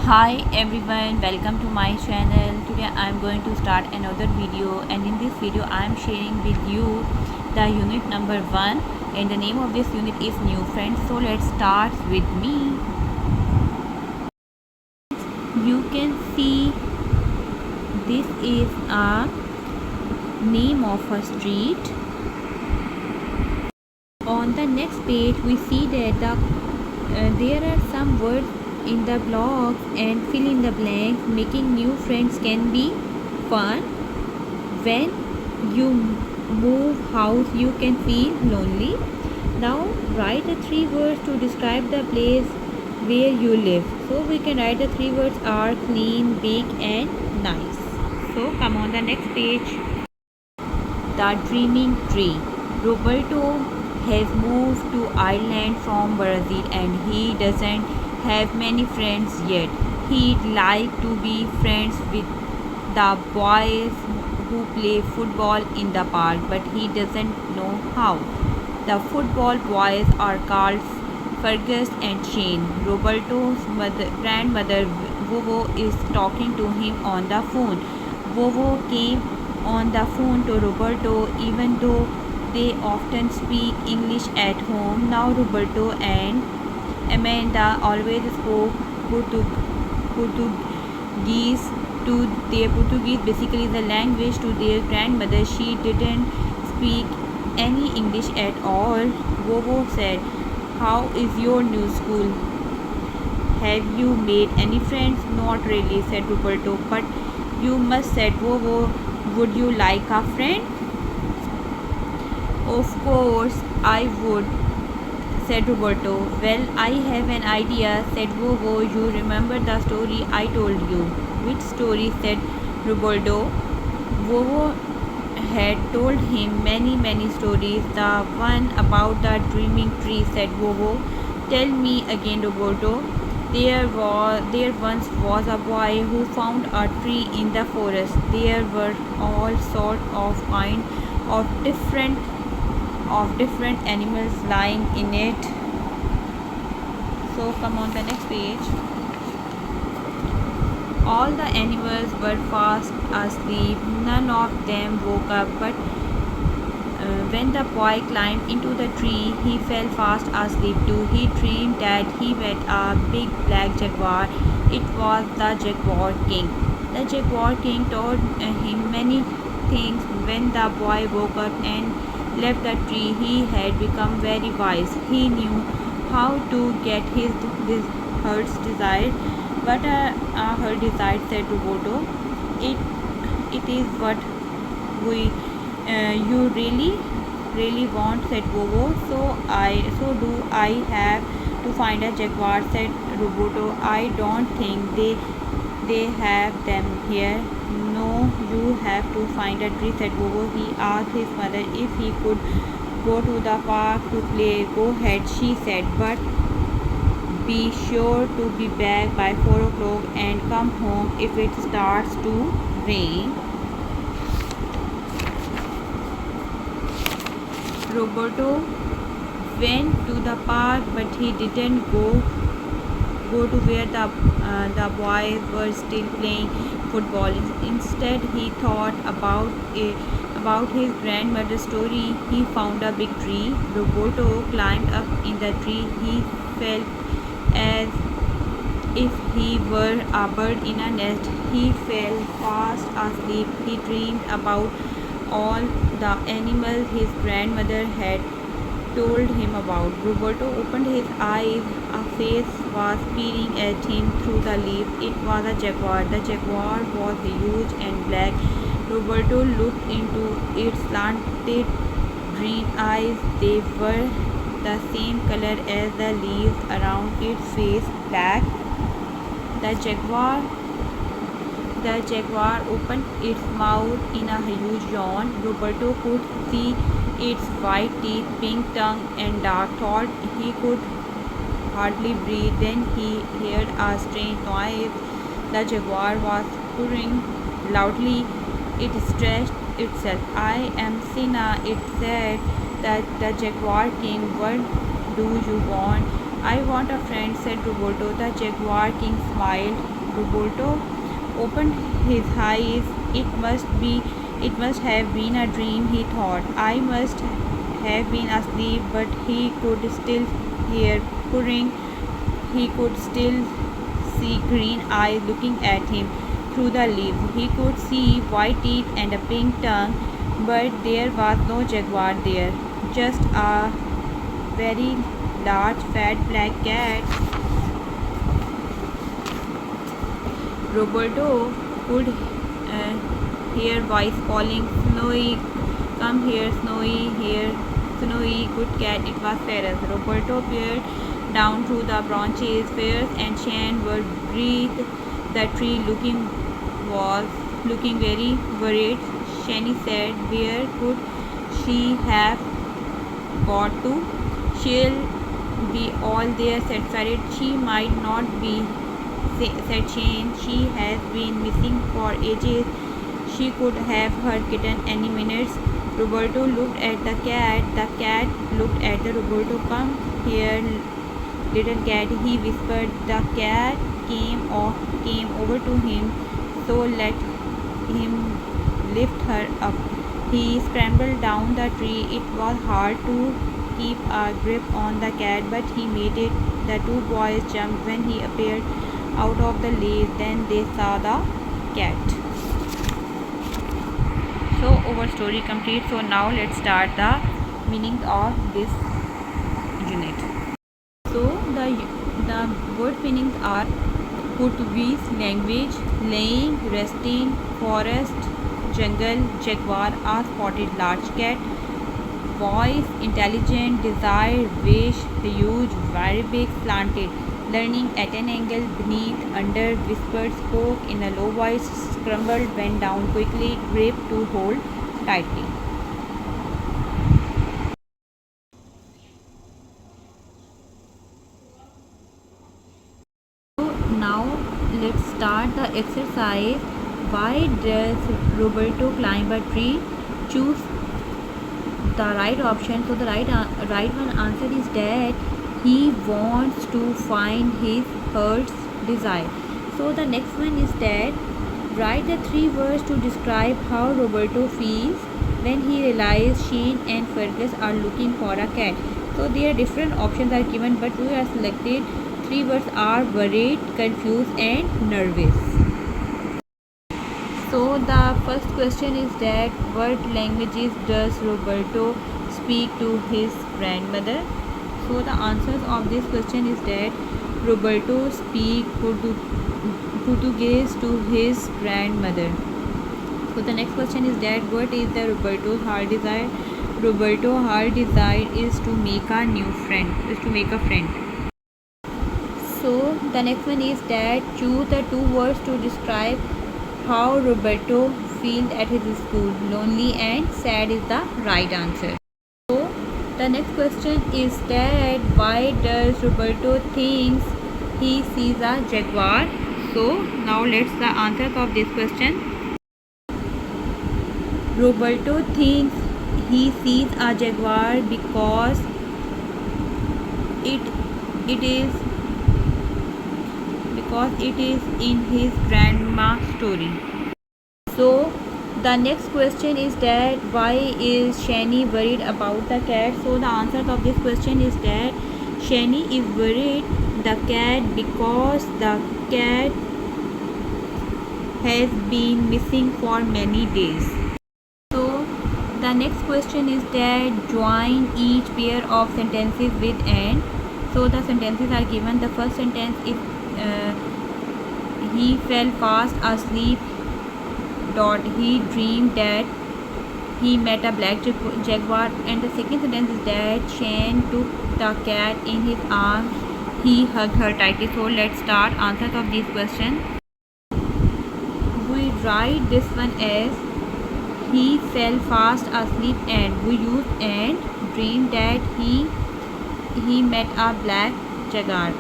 Hi everyone, welcome to my channel. Today I am going to start another video, and in this video I am sharing with you the unit number 1, and the name of this unit is new friends. So let's start with me. You can see this is a name of a street. On the next page we see that there are some words in the blocks and fill in the blanks. Making new friends can be fun. When you move house you can feel lonely. Now write the three words to describe the place where you live. So we can write the three words are clean, big and nice. So come on the next page. The dreaming tree. Roberto has moved to Ireland from Brazil and he doesn't have many friends yet. He'd like to be friends with the boys who play football in the park, but he doesn't know how. The football boys are called Fergus and Shane. Roberto's grandmother Vovo is talking to him on the phone. Vovo came on the phone to Roberto even though they often speak English at home. Now Roberto and Amanda always spoke Portuguese to their Portuguese, basically the language, to their grandmother. She didn't speak any English at all. Vovo said, "How is your new school? Have you made any friends?" "Not really," said Roberto, "but you must," said Vovo. "Would you like a friend?" "Of course I would," said Roberto. "Well, I have an idea," said Vovo. "You remember the story I told you?" "Which story?" said Roberto. Vovo had told him many stories. "The one about the dreaming tree," said Vovo. "Tell me again, Roberto." There once was a boy who found a tree in the forest. There were all sorts of kinds of different animals lying in it. So come on the next page. All the animals were fast asleep. None of them woke up, but when the boy climbed into the tree, he fell fast asleep too. He dreamed that he met a big black jaguar. It was the Jaguar King. The Jaguar King told him many things. When the boy woke up and left the tree, he had become very wise. He knew how to get his heart's desire. "What are her desires?" said Roberto. It is what we you really want," said Bobo. So do I have to find a jaguar," said Roberto. "I don't think they have them here." "No, you have to find a tree," said Bobo. He asked his mother if he could go to the park to play. "Go ahead," she said, "but be sure to be back by 4 o'clock and come home if it starts to rain." Roberto went to the park, but he didn't go to where the boys were still playing football. Instead, he thought about his grandmother's story. He found a big tree. Roberto climbed up in the tree. He felt as if he were a bird in a nest. He fell fast asleep. He dreamed about all the animals his grandmother had told him about. Roberto opened his eyes. A face was peering at him through the leaves. It was a jaguar. The jaguar was huge and black. Roberto looked into its slanted green eyes. They were the same color as the leaves around its face, black. The jaguar opened its mouth in a huge yawn. Roberto could see its white teeth, pink tongue, and dark thought. He could hardly breathe. Then he heard a strange noise. The jaguar was purring loudly. It stretched itself. "I am Sina," it said. The Jaguar King. "What do you want?" I want a friend, said Roberto. The Jaguar King smiled. Roberto opened his eyes. It must have been a dream, he thought. I must have been asleep, but he could still hear purring. He could still see green eyes looking at him through the leaves. He could see white teeth and a pink tongue, but there was no jaguar there, just a very large fat black cat. Roberto could hear voice calling, Snowy, come here, Snowy, here, Snowy, good cat. It was Ferris. Roberto peered down through the branches. Ferris and Shane were beneath the tree looking very worried. Shani said, where could she have got to? She'll be all there, said Ferret. She might not be, said Shane. She has been missing for ages. She could have her kitten any minute. Roberto looked at the cat. The cat looked at the Roberto. Come here, little cat, he whispered. The cat came over to him, so let him lift her up. He scrambled down the tree. It was hard to keep a grip on the cat, but he made it. The two boys jumped when he appeared out of the leaves. Then they saw the cat. So our story complete. So now let's start the meaning of this unit. So the word meanings are Portuguese language, laying, resting, forest, jungle, jaguar, a spotted large cat, voice, intelligent, desire, wish, huge, very big, slanted, learning at an angle, beneath, under, whispered, spoke in a low voice, scrambled, went down quickly, gripped to hold tightly. So now let's start the exercise. Why does Roberto climb a tree? Choose the right option. So the right one answer is that he wants to find his heart's desire. So the next one is that write the 3 words to describe how Roberto feels when he realizes Shane and Fergus are looking for a cat. So there are different options are given, but we are selected 3 words are worried, confused and nervous. So the first question is that what languages does Roberto speak to his grandmother? So the answers of this question is that Roberto speaks Portuguese to his grandmother. So the next question is that what is the Roberto's heart desire? Roberto's heart desire is to make a new friend, So the next one is that choose the 2 words to describe how Roberto feels at his school. Lonely and sad is the right answer. So the next question is that why does Roberto thinks he sees a jaguar? So now let's the answers of this question. Roberto thinks he sees a jaguar because it is in his grandma's story. So the next question is that why is Shani worried about the cat? So the answer of this question is that Shani is worried the cat because the cat has been missing for many days. So the next question is that join each pair of sentences with and. So the sentences are given. The first sentence is he fell fast asleep. He dreamed that he met a black jaguar. And the second sentence is that Shane took the cat in his arms. He hugged her tightly. So let's start answers of this question. We write this one as he fell fast asleep and we use and dreamed that he met a black jaguar.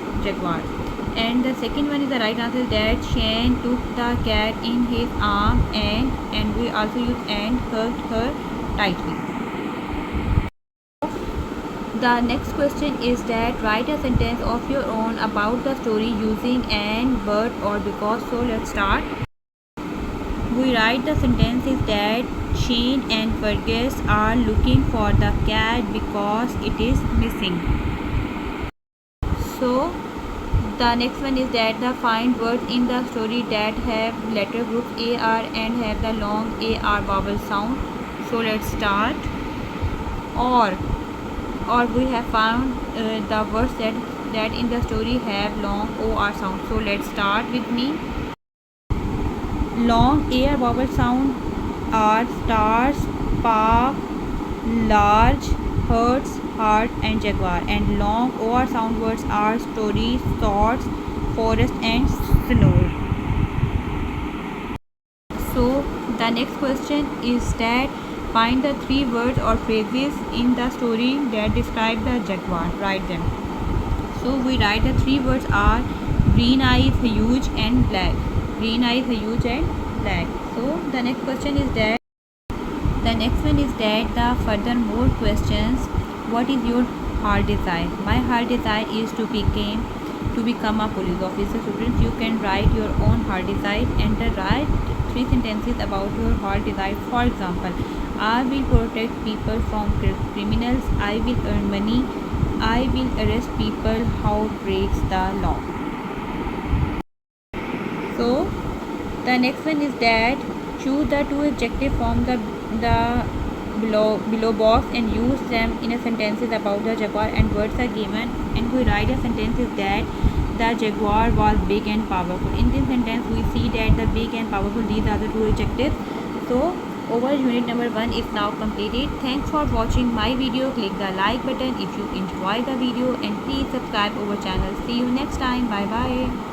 And the second one is the right answer that Shane took the cat in his arm and we also use and hugged her tightly. The next question is that write a sentence of your own about the story using an, but, or because. So let's start. We write the sentence is that Shane and Fergus are looking for the cat because it is missing. So the next one is that the find words in the story that have letter groups AR and have the long AR vowel sound. So let's start. Or we have found the words that in the story have long OR sound. So let's start with me. Long AR vowel sound are stars, spark, large, hertz, heart, and jaguar. And long OR sound words are story, swords, forest, and snow. So the next question is that find the three words or phrases in the story that describe the jaguar. Write them. So we write the three words are green eyes, huge, and black. Green eyes, huge, and black. So the next question is that the next one is that the furthermore questions, what is your heart desire? My heart desire is to become a police officer. Students, you can write your own heart desire and write three sentences about your heart desire. For example, I will protect people from criminals. I will earn money. I will arrest people who breaks the law. So the next one is that choose the two adjectives from the below box and use them in a sentences about the jaguar, and words are given and we write a sentence is that the jaguar was big and powerful. In this sentence we see that the big and powerful, these are the two adjectives. So over unit number 1 is now completed. Thanks for watching my video. Click the like button if you enjoy the video and please subscribe our channel. See you next time. Bye bye.